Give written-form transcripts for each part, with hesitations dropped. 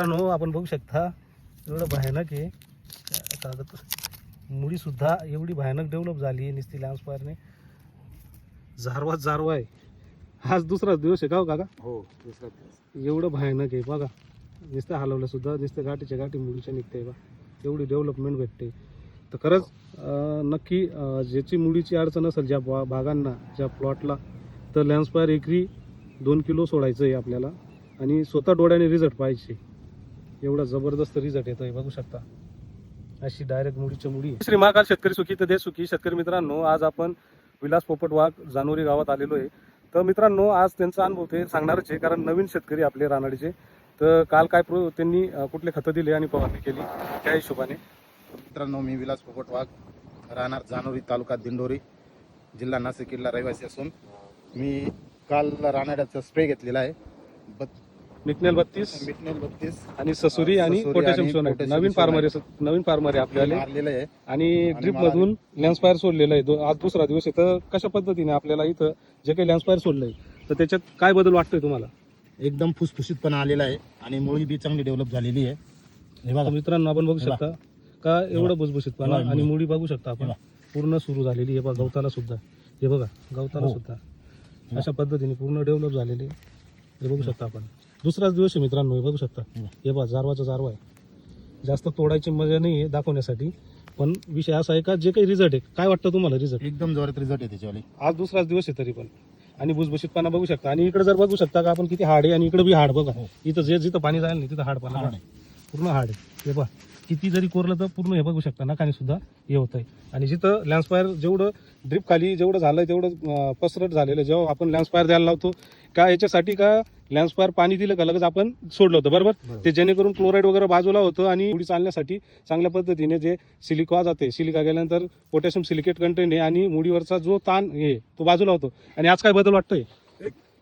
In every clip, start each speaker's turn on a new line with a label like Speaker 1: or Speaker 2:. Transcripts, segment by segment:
Speaker 1: मित्रांनो आपण बघू शकता एवढं भयानक आहे कागद मुळी सुद्धा एवढी भयानक डेव्हलप झाली आहे नुसती लॅम्पस्पायरने. जारवा आहे. हाच दुसरा दिवस आहे का हो काका?
Speaker 2: हो, दुसरा दिवस.
Speaker 1: एवढं भयानक आहे बघा. नुसतं हलवलं सुद्धा नुसतं गाठीच्या गाठी मुळीच्या निघते बा. एवढी डेव्हलपमेंट भेटते. तर खरंच नक्की ज्याची मुळीची अडचण असेल ज्या भागांना ज्या प्लॉटला तर लॅम्पस्पायर एकरी 2 किलो सोडायचं आहे आपल्याला आणि स्वतः डोळ्याने रिझल्ट पाहिजे. एवढा जबरदस्त रिझल्ट येतोय बघू शकता. अशी डायरेक्ट मुळीच्या मुळी. श्री महाकाल शेतकरी सुखी तर देश सुखी. शेतकरी मित्रांनो आज आपण विलास पोपट वाघ जानोरी गावात आलेलो आहे. तर मित्रांनो आज त्यांचा अनुभव ते सांगणारच आहे कारण नवीन शेतकरी आपले रानाडीचे. तर काल काय त्यांनी कुठले खतं दिले आणि फवारणी केली त्या हिशोबाने.
Speaker 2: मित्रांनो मी विलास पोपट वाघ राहणार जानोरी तालुका दिंडोरी जिल्हा नाशिक जिल्हा रहिवासी असून मी काल रानाड्याचा स्प्रे घेतलेला आहे.
Speaker 1: मिटनेल 32 आणि ससुरी आणि पोटॅशियम सोनाइट नवीन फार्मर आहे आपल्याला
Speaker 2: मारलेलं आहे
Speaker 1: आणि ड्रिप मधून लॅम्पस्पायर सोडलेलं आहे. आज दुसरा दिवस आहे. तर कशा पद्धतीने आपल्याला इथं जे काही लॅम्पस्पायर सोडलंय तर त्याच्यात काय बदल वाटतोय तुम्हाला?
Speaker 2: एकदम फुसफुशीतपणा आलेला आहे आणि मुळी बी चांगली डेव्हलप झालेली आहे. हे बघा
Speaker 1: मित्रांनो आपण बघू शकता का एवढं भुसभुशीतपणा आणि मुळी बघू शकता आपण पूर्ण सुरू झालेली आहे. बघा गवताला सुद्धा हे बघा गवताला सुद्धा अशा पद्धतीने पूर्ण डेव्हलप झालेली आहे. हे बघू शकता आपण. दुसराच दिवस आहे मित्रांनो. हे बघू शकता हे बघा जारवा आहे. जास्त तोडायची मजा नाही आहे दाखवण्यासाठी पण विषय असा आहे का जे काही रिझल्ट आहे काय वाटतं तुम्हाला? रिझल्ट
Speaker 2: एकदम जोरात रिझल्ट आहे त्याच्यावाली.
Speaker 1: आज दुसराच दिवस आहे तरी पण आणि भुसभुशीतपणा बघू शकता. आणि इकडे जर बघू शकता का आपण किती हाड आहे आणि इकडे बी हाड बघा. इथं जिथं पाणी जाईल नाही तिथं हाड पाणी पूर्ण हाड आहे. हे बघा किती जरी कोरलं तर पूर्ण हे बघू शकता नाकाने सुद्धा हे होत आहे. आणि जिथं लॅम्पस्पायर जेवढं ड्रिप खाली जेवढं झालंय तेवढं पसरट झालेलं. जेव्हा आपण लॅम्पस्पायर द्यायला लावतो का याच्यासाठी का लॅम्पस्पायर पाणी दिलं का लगेच आपण सोडलं होतं बरोबर. ते जेणेकरून क्लोराईड वगैरे बाजूला होतं आणि मुळी चालण्यासाठी चांगल्या पद्धतीने जे सिलिका जाते सिलिका गेल्यानंतर पोटॅशियम सिलिकेट कंटेंट आहे आणि मुळीवरचा जो ताण आहे तो बाजूला होतो. आणि आज काय बदल वाटतोय?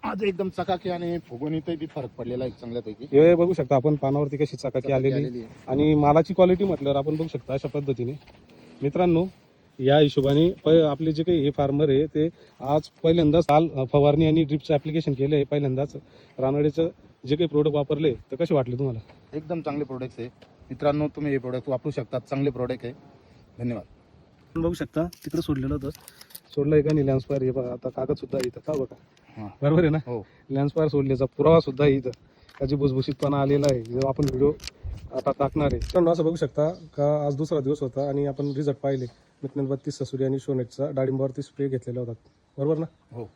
Speaker 2: आज एकदम चकाकी आणि फुगवणीतही बी फरक पडलेला आहे चांगल्यापैकी.
Speaker 1: हे बघू शकता आपण पानावरती कशी चकाकी आलेली आणि मालाची क्वालिटी म्हटल्यावर आपण बघू शकता अशा पद्धतीने. मित्रांनो या हिशोबाने आपले जे काही हे फार्मर आहे ते आज पहिल्यांदाच फवारणी आणि ड्रिपचं ऍप्लिकेशन केलं आहे. पहिल्यांदाच रानडेचं जे काही प्रोडक्ट वापरले तर कसे वाटले तुम्हाला?
Speaker 2: एकदम चांगले प्रोडक्ट आहे मित्रांनो. तुम्ही हे प्रोडक्ट वापरू शकता. चांगले प्रोडक्ट आहे. धन्यवाद.
Speaker 1: बघू शकता तिकडे सोडलेलं होतं सोडलंय का नाही लॅम्पस्पायर. हे बघा आता कागद सुद्धा इथं का बघा बरोबर आहे ना.
Speaker 2: हो
Speaker 1: लॅम्पस्पायर सोडल्याचा पुरावा सुद्धा इथं त्याची भुसभुशीतपणा आलेला आहे. जेव्हा आपण व्हिडिओ आता टाकणार आहे तर असं बघू शकता का आज दुसरा दिवस होता आणि आपण रिझल्ट पाहिले. मिटनेल 32 ससुरी आणि शोनेटचा डाळिंबावरती स्प्रे घेतलेला होता बरोबर ना.
Speaker 2: हो